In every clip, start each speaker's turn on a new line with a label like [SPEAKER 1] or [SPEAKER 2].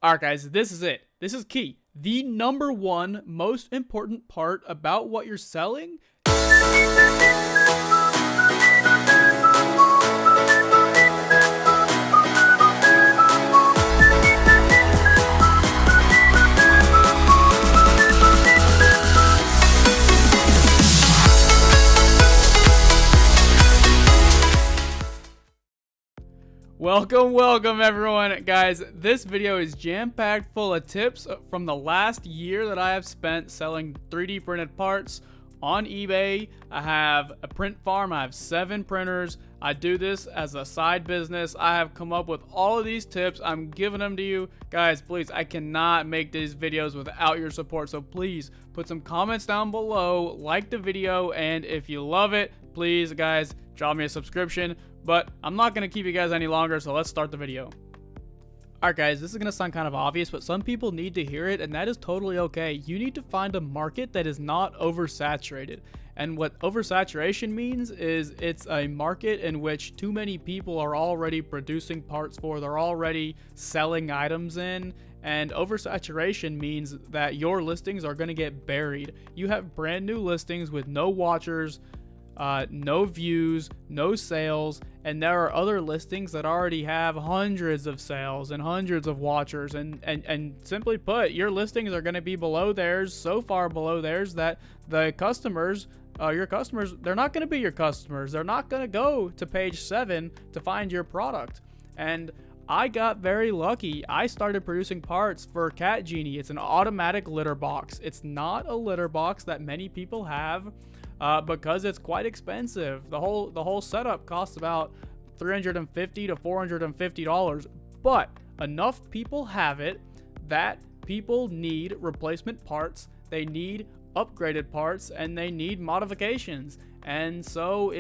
[SPEAKER 1] Alright guys, this is it. This is key. The number one most important part about what you're selling. Welcome everyone. Guys, this video is jam-packed full of tips from the last year that I have spent selling 3D printed parts on eBay. I have a print farm. I have 7 printers. I do this as a side business. I have come up with all of these tips. I'm giving them to you. Guys, please, I cannot make these videos without your support. So please put some comments down below, like the video, and if you love it, please, guys, drop me a subscription. But I'm not going to keep you guys any longer, so let's start the video. Alright guys, this is going to sound kind of obvious, but some people need to hear it, and that is totally okay. You need to find a market that is not oversaturated. And what oversaturation means is it's a market in which too many people are already producing parts for, they're already selling items in, and oversaturation means that your listings are going to get buried. You have brand new listings with no watchers, no views, no sales, and there are other listings that already have hundreds of sales and hundreds of watchers, and simply put, your listings are going to be below theirs, so far below theirs that the customers, your customers, they're not going to be your customers. They're not going to go to page 7 to find your product. And I got very lucky. I started producing parts for Cat Genie. It's an automatic litter box. It's not a litter box that many people have. Because it's quite expensive. The whole setup costs about $350 to $450, but enough people have it that people need replacement parts, they need upgraded parts, and they need modifications. And so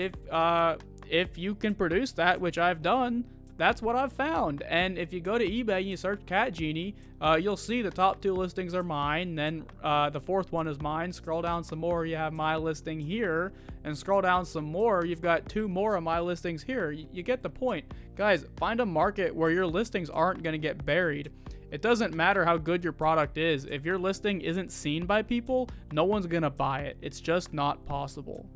[SPEAKER 1] if you can produce that, which I've done, that's what I've found. And if you go to eBay and you search Cat Genie, you'll see the top 2 listings are mine. Then the 4th one is mine. Scroll down some more, you have my listing here. And scroll down some more, you've got 2 more of my listings here. You get the point. Guys, find a market where your listings aren't going to get buried. It doesn't matter how good your product is. If your listing isn't seen by people, no one's going to buy it. It's just not possible.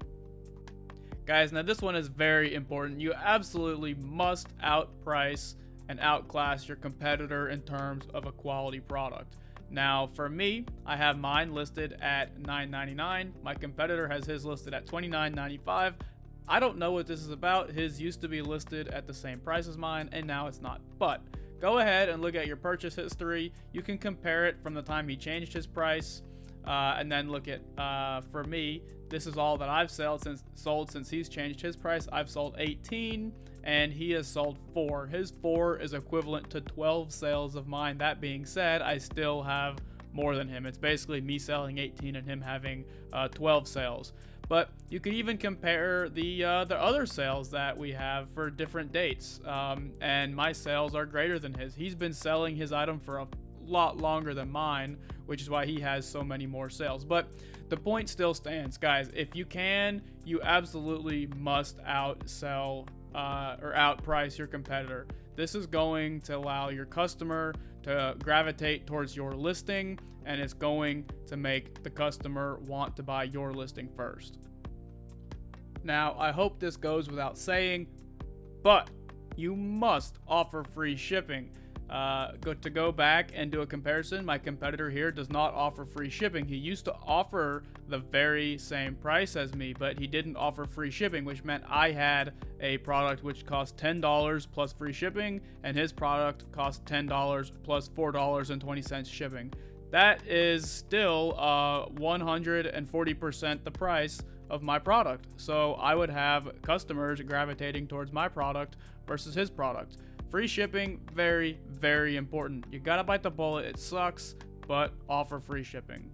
[SPEAKER 1] Guys, now this one is very important. You absolutely must outprice and outclass your competitor in terms of a quality product. Now, for me, I have mine listed at $9.99. My competitor has his listed at $29.95. I don't know what this is about. His used to be listed at the same price as mine, and now it's not. But go ahead and look at your purchase history. You can compare it from the time he changed his price. And then look at, for me, this is all that I've sold since he's changed his price. I've sold 18 and he has sold 4. His 4 is equivalent to 12 sales of mine. That being said, I still have more than him. It's basically me selling 18 and him having 12 sales. But you could even compare the other sales that we have for different dates. And my sales are greater than his. He's been selling his item for a lot longer than mine, which is why he has so many more sales. But the point still stands, guys. If you can, you absolutely must outsell or outprice your competitor. This is going to allow your customer to gravitate towards your listing, and it's going to make the customer want to buy your listing first. Now, I hope this goes without saying, but you must offer free shipping. To go back and do a comparison, my competitor here does not offer free shipping. He used to offer the very same price as me, but he didn't offer free shipping, which meant I had a product which cost $10 plus free shipping, and his product cost $10 plus $4.20 shipping. That is still 140% the price of my product. So I would have customers gravitating towards my product versus his product. Free shipping, very, very important. You gotta bite the bullet. It sucks, but offer free shipping.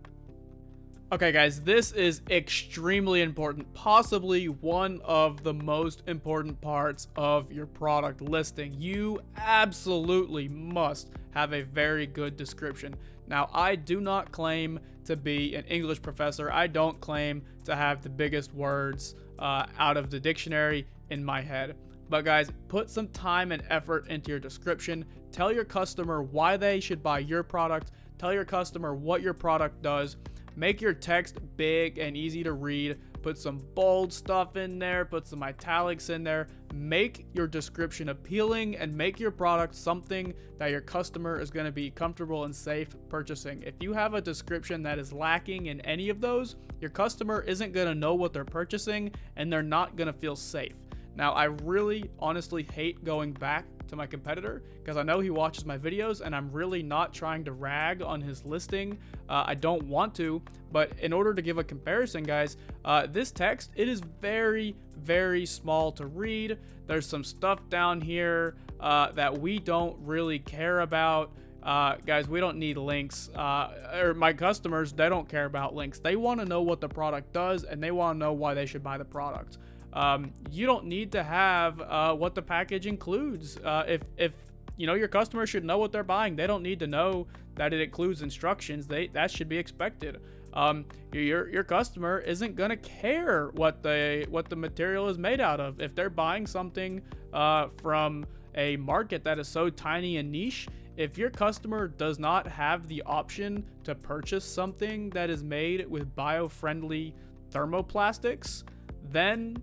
[SPEAKER 1] Okay, guys, this is extremely important. Possibly one of the most important parts of your product listing. You absolutely must have a very good description. Now, I do not claim to be an English professor. I don't claim to have the biggest words out of the dictionary in my head. But guys, put some time and effort into your description. Tell your customer why they should buy your product. Tell your customer what your product does. Make your text big and easy to read. Put some bold stuff in there. Put some italics in there. Make your description appealing and make your product something that your customer is going to be comfortable and safe purchasing. If you have a description that is lacking in any of those, your customer isn't going to know what they're purchasing and they're not going to feel safe. Now, I really honestly hate going back to my competitor because I know he watches my videos and I'm really not trying to rag on his listing. I don't want to, but in order to give a comparison, guys, this text, it is very, very small to read. There's some stuff down here that we don't really care about. Guys, we don't need links, or my customers, they don't care about links. They want to know what the product does and they want to know why they should buy the product. You don't need to have what the package includes. If you know, your customer should know what they're buying. They don't need to know that it includes instructions. That should be expected. Your customer isn't gonna care what the material is made out of. If they're buying something from a market that is so tiny and niche, if your customer does not have the option to purchase something that is made with bio-friendly thermoplastics, then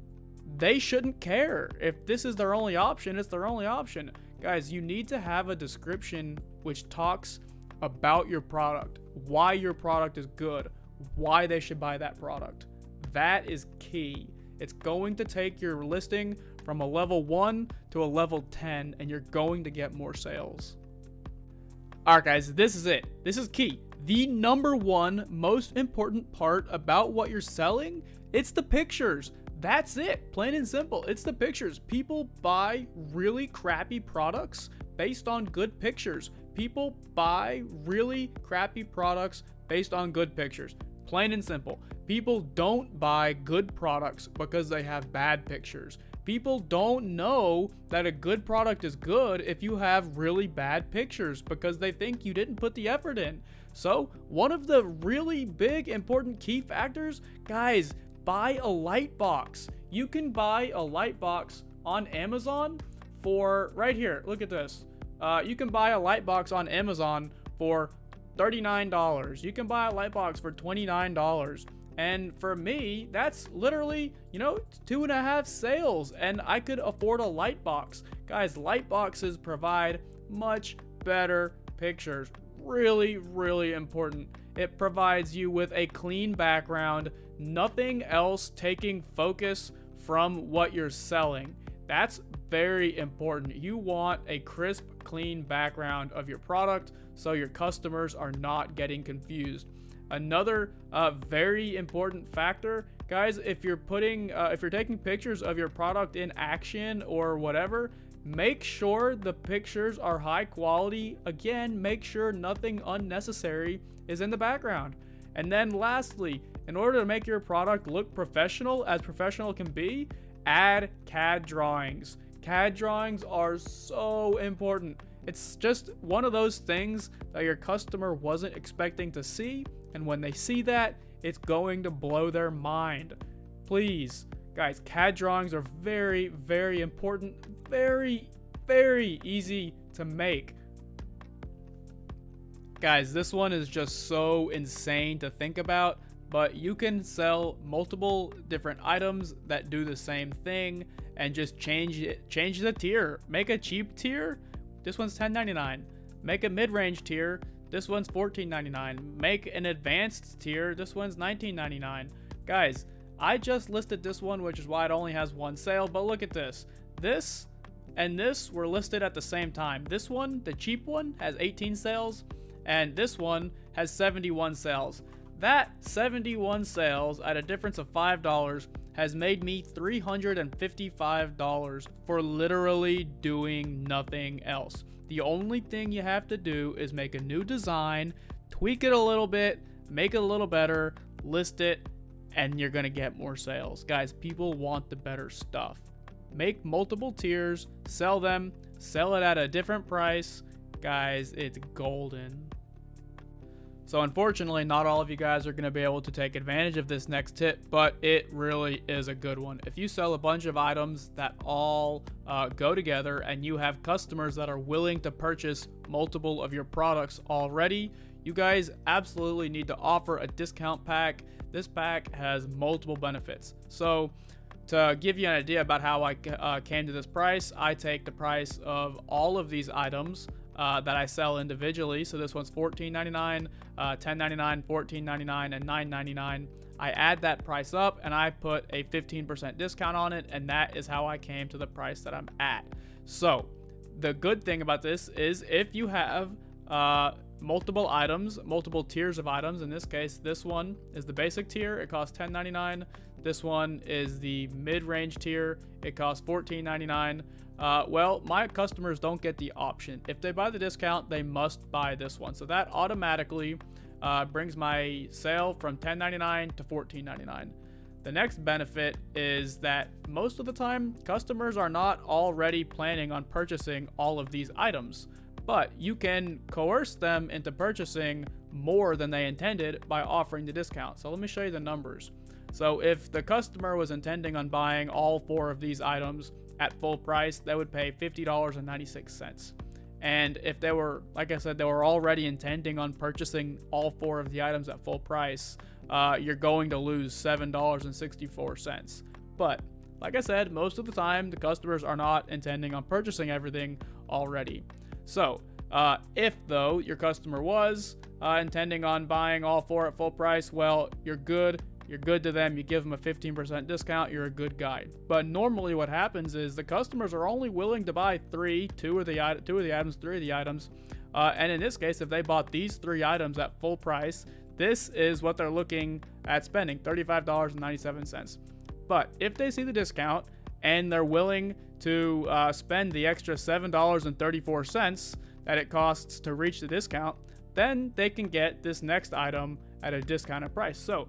[SPEAKER 1] they shouldn't care. If this is their only option, it's their only option. Guys, you need to have a description which talks about your product, why your product is good, why they should buy that product. That is key. It's going to take your listing from a level 1 to a level 10, and you're going to get more sales. All right, guys, this is it. This is key. The number one most important part about what you're selling, it's the pictures. That's it, plain and simple. It's the pictures. People buy really crappy products based on good pictures. People buy really crappy products based on good pictures. Plain and simple. People don't buy good products because they have bad pictures. People don't know that a good product is good if you have really bad pictures because they think you didn't put the effort in. So one of the really big important key factors, guys, buy a light box. You can buy a light box on Amazon for, right here, look at this. You can buy a light box on Amazon for $39. You can buy a light box for $29. And for me, that's literally, 2.5 sales, and I could afford a light box. Guys, light boxes provide much better pictures. Really, really important. It provides you with a clean background, nothing else taking focus from what you're selling. That's very important. You want a crisp, clean background of your product so your customers are not getting confused. Another very important factor, guys, if you're taking pictures of your product in action or whatever, make sure the pictures are high quality. Again, make sure nothing unnecessary is in the background. And then lastly, in order to make your product look professional, as professional can be, add CAD drawings. CAD drawings are so important. It's just one of those things that your customer wasn't expecting to see, and when they see that, it's going to blow their mind. Please, guys, CAD drawings are very, very important, very, very easy to make. Guys, this one is just so insane to think about, but you can sell multiple different items that do the same thing and just change the tier. Make a cheap tier. This one's $10.99. Make a mid-range tier. This one's $14.99. Make an advanced tier. This one's $19.99. Guys, I just listed this one, which is why it only has one sale, but look at this. This and this were listed at the same time. This one, the cheap one, has 18 sales, and this one has 71 sales. That 71 sales at a difference of $5 has made me $355 for literally doing nothing else. The only thing you have to do is make a new design, tweak it a little bit, make it a little better, list it, and you're gonna get more sales. Guys, people want the better stuff. Make multiple tiers, sell them, sell it at a different price. Guys, it's golden. So unfortunately, not all of you guys are going to be able to take advantage of this next tip, but it really is a good one. If you sell a bunch of items that all go together and you have customers that are willing to purchase multiple of your products already, you guys absolutely need to offer a discount pack. This pack has multiple benefits. So to give you an idea about how I came to this price, I take the price of all of these items that I sell individually. So this one's $14.99, $10.99, $14.99, and $9.99. I add that price up and I put a 15% discount on it, and that is how I came to the price that I'm at. So the good thing about this is if you have multiple items, multiple tiers of items, in this case, this one is the basic tier, it costs $10.99. This one is the mid-range tier, it costs $14.99. Well, my customers don't get the option. If they buy the discount, they must buy this one. So that automatically brings my sale from $10.99 to $14.99. The next benefit is that most of the time, customers are not already planning on purchasing all of these items, but you can coerce them into purchasing more than they intended by offering the discount. So let me show you the numbers. So if the customer was intending on buying all 4 of these items at full price, they would pay $50.96. And if they were, like I said, they were already intending on purchasing all 4 of the items at full price, you're going to lose $7.64. But like I said, most of the time, the customers are not intending on purchasing everything already. So if though your customer was intending on buying all 4 at full price, well, you're good. You're good to them. You give them a 15% discount. You're a good guy. But normally what happens is the customers are only willing to buy 3 of the items. And in this case, if they bought these 3 items at full price, this is what they're looking at spending, $35.97. But if they see the discount and they're willing to spend the extra $7.34 that it costs to reach the discount, then they can get this next item at a discounted price. So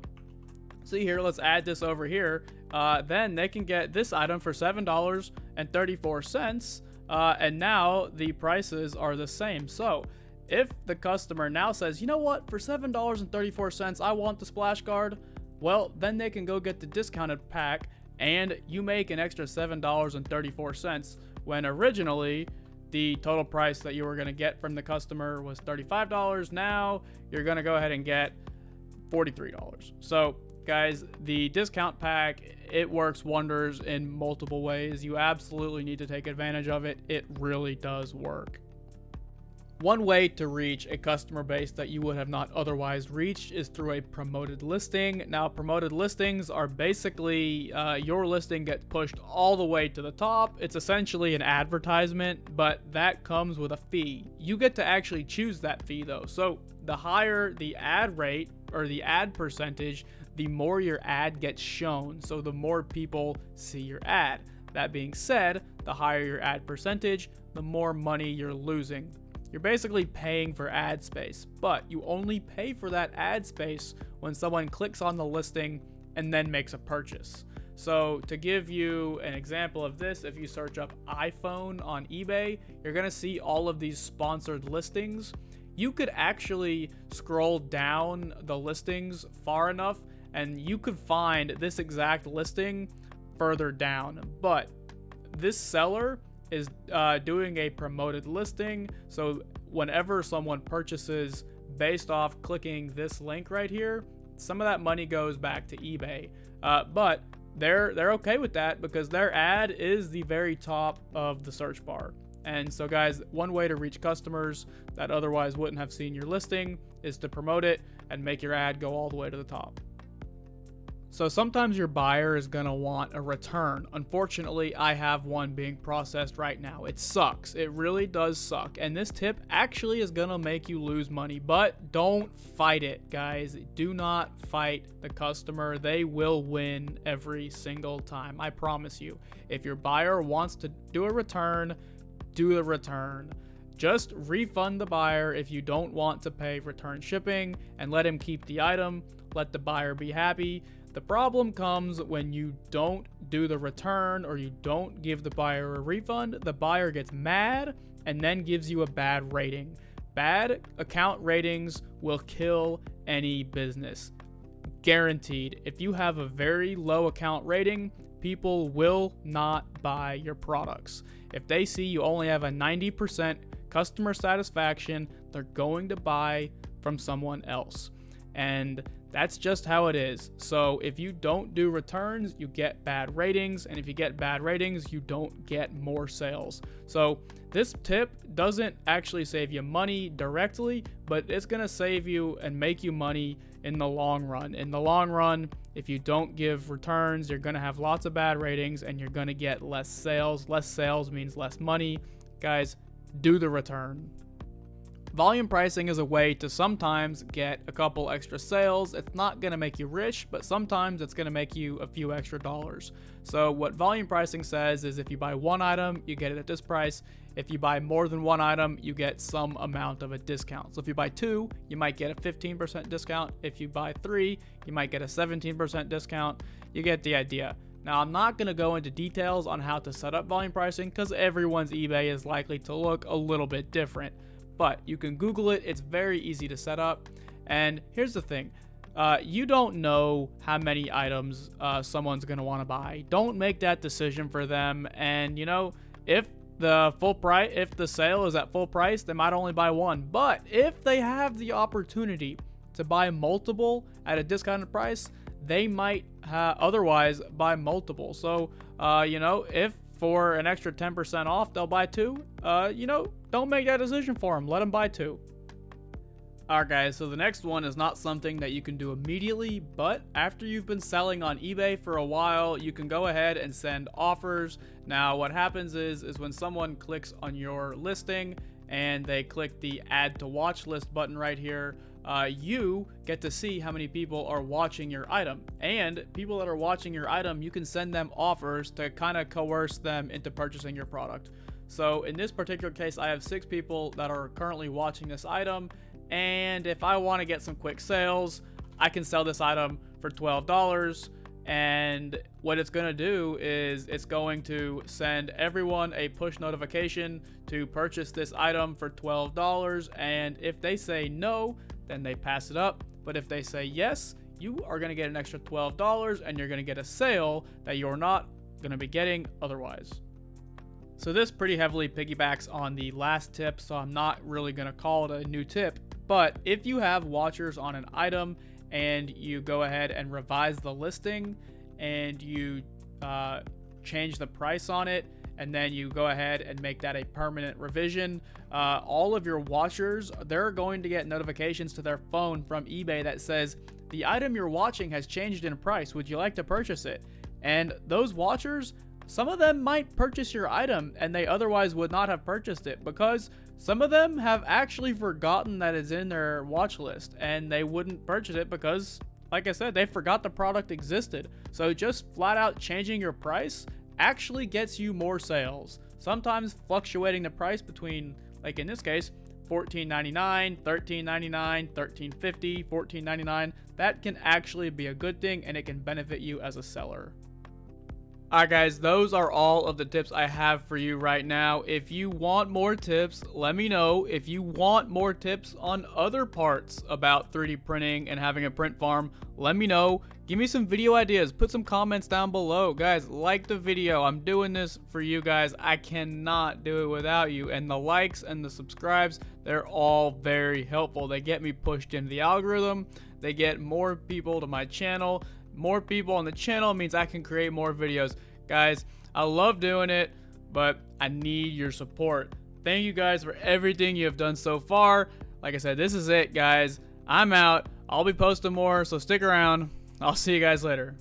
[SPEAKER 1] see here, let's add this over here. Then they can get this item for $7.34, and now the prices are the same. So if the customer now says, you know what, for $7.34, I want the splash guard, well, then they can go get the discounted pack, and you make an extra $7.34 when originally the total price that you were going to get from the customer was $35. Now you're going to go ahead and get $43. So guys, the discount pack, it works wonders in multiple ways. You absolutely need to take advantage of it. It really does work. One way to reach a customer base that you would have not otherwise reached is through a promoted listing. Now, promoted listings are basically your listing gets pushed all the way to the top. It's essentially an advertisement, but that comes with a fee. You get to actually choose that fee though. So the higher the ad rate or the ad percentage, the more your ad gets shown. So the more people see your ad. That being said, the higher your ad percentage, the more money you're losing. You're basically paying for ad space, but you only pay for that ad space when someone clicks on the listing and then makes a purchase. So to give you an example of this, if you search up iPhone on eBay, you're gonna see all of these sponsored listings. You could actually scroll down the listings far enough and you could find this exact listing further down, but this seller is doing a promoted listing. So whenever someone purchases based off clicking this link right here, some of that money goes back to eBay. But they're okay with that because their ad is the very top of the search bar. And so guys, one way to reach customers that otherwise wouldn't have seen your listing is to promote it and make your ad go all the way to the top. So sometimes your buyer is going to want a return. Unfortunately, I have one being processed right now. It sucks. It really does suck. And this tip actually is going to make you lose money, but don't fight it, guys. Do not fight the customer. They will win every single time. I promise you. If your buyer wants to do a return, do the return. Just refund the buyer if you don't want to pay return shipping and let him keep the item. Let the buyer be happy. The problem comes when you don't do the return or you don't give the buyer a refund. The buyer gets mad and then gives you a bad rating. Bad account ratings will kill any business. Guaranteed. If you have a very low account rating, people will not buy your products. If they see you only have a 90% customer satisfaction, they're going to buy from someone else. And that's just how it is. So if you don't do returns, you get bad ratings. And if you get bad ratings, you don't get more sales. So this tip doesn't actually save you money directly, but it's going to save you and make you money in the long run. In the long run, if you don't give returns, you're going to have lots of bad ratings and you're going to get less sales. Less sales means less money. Guys, do the return. Volume pricing is a way to sometimes get a couple extra sales. It's not going to make you rich, but sometimes it's going to make you a few extra dollars. So what volume pricing says is if you buy one item, you get it at this price. If you buy more than one item, you get some amount of a discount. So if you buy two, you might get a 15% discount. If you buy three, you might get a 17% discount. You get the idea. Now, I'm not going to go into details on how to set up volume pricing because everyone's eBay is likely to look a little bit different. But you can Google it. It's very easy to set up. And here's the thing. You don't know how many items someone's going to want to buy. Don't make that decision for them. And, you know, if the sale is at full price, they might only buy one. But if they have the opportunity to buy multiple at a discounted price, they might otherwise buy multiple. So, you know, if for an extra 10% off, they'll buy two, you know, don't make that decision for them. Let them buy two. Alright guys, so the next one is not something that you can do immediately, but after you've been selling on eBay for a while, you can go ahead and send offers. Now what happens is when someone clicks on your listing and they click the add to watch list button right here, you get to see how many people are watching your item. And people that are watching your item, you can send them offers to kind of coerce them into purchasing your product. So in this particular case, I have 6 people that are currently watching this item. And if I want to get some quick sales, I can sell this item for $12. And what it's going to do is it's going to send everyone a push notification to purchase this item for $12. And if they say no, then they pass it up. But if they say yes, you are going to get an extra $12 and you're going to get a sale that you're not going to be getting otherwise. So this pretty heavily piggybacks on the last tip, so I'm not really going to call it a new tip. But if you have watchers on an item and you go ahead and revise the listing and you change the price on it, and then you go ahead and make that a permanent revision, all of your watchers, they're going to get notifications to their phone from eBay that says, the item you're watching has changed in price. Would you like to purchase it? And those watchers, some of them might purchase your item and they otherwise would not have purchased it because some of them have actually forgotten that it's in their watch list and they wouldn't purchase it because, like I said, they forgot the product existed. So just flat out changing your price actually gets you more sales. Sometimes fluctuating the price between, like in this case, $14.99, $13.99, $13.50, $14.99, that can actually be a good thing and it can benefit you as a seller. Alright guys, those are all of the tips I have for you right now. If you want more tips, let me know. If you want more tips on other parts about 3D printing and having a print farm, let me know. Give me some video ideas. Put some comments down below. Guys, like the video. I'm doing this for you guys. I cannot do it without you. And the likes and the subscribes, they're all very helpful. They get me pushed into the algorithm. They get more people to my channel. More people on the channel means I can create more videos. Guys, I love doing it, but I need your support. Thank you guys for everything you have done so far. Like I said, this is it, guys. I'm out. I'll be posting more, so stick around. I'll see you guys later.